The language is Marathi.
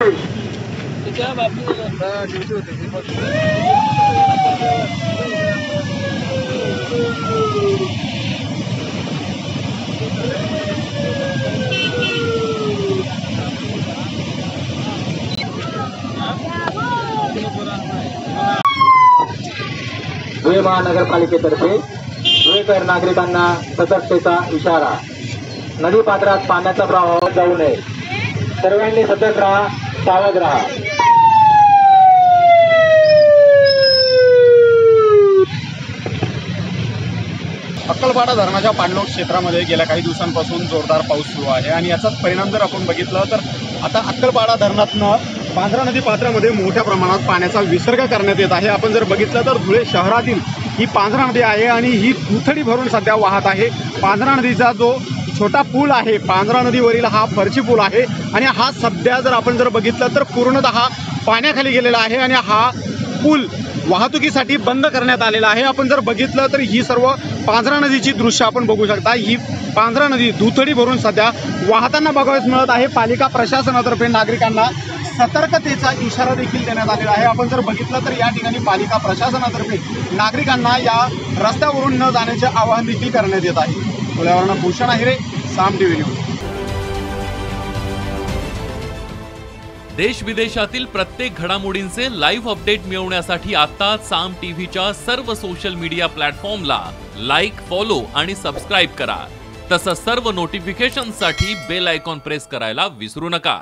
त्याच्या बाबतीत ड्युटी धुळे महानगरपालिकेतर्फे धुळेकर नागरिकांना सतर्कतेचा इशारा। नदी पात्रात पाण्याचा प्रवाह जाऊ नये, सर्वांनी सतर्क राहा, सावध राहा। अक्कलपाडा धरणाच्या पाणलोट क्षेत्रामध्ये गेल्या काही दिवसांपासून जोरदार पाऊस सुरू आहे आणि याचाच परिणाम जर आपण बघितलं तर आता अक्कलपाडा धरणातनं पांझरा नदी पात्रामध्ये मोठ्या प्रमाणात पाण्याचा विसर्ग करण्यात येत आहे। आपण जर बघितलं तर धुळे शहरातील ही पांझरा नदी आहे आणि ही दुथडी भरून सध्या वाहत आहे। पांझरा नदीचा जो छोटा पूल आहे, पांझरा नदीवरील हा फरची पूल आहे आणि हा सध्या जर आपण जर बघितलं तर पूर्णतः पाण्याखाली गेलेला आहे आणि हा पूल वाहतुकीसाठी बंद करण्यात आलेला आहे। आपण जर बघितलं तर ही सर्व पांझरा नदीची दृश्य आपण बघू शकता। ही पांझरा नदी दुथडी भरून सध्या वाहताना बघावयास मिळत आहे। पालिका प्रशासनातर्फे नागरिकांना सतर्कतेचा इशारा देखील देण्यात आलेला आहे। आपण जर बघितलं तर या ठिकाणी पालिका प्रशासनातर्फे नागरिकांना या रस्त्यावरून न जाण्याचे आवाहन देखील करण्यात येत आहे। पुण्यावरून भूषण आहिरे, साम टीव्ही न्यूज। देश विदेशातील प्रत्येक घडामोडींचे लाईव्ह अपडेट मिळवण्यासाठी आता साम टीव्हीच्या सर्व सोशल मीडिया प्लॅटफॉर्मला लाईक, फॉलो आणि सबस्क्राईब करा। तसंच सर्व नोटिफिकेशनसाठी बेल आयकॉन प्रेस करायला विसरू नका।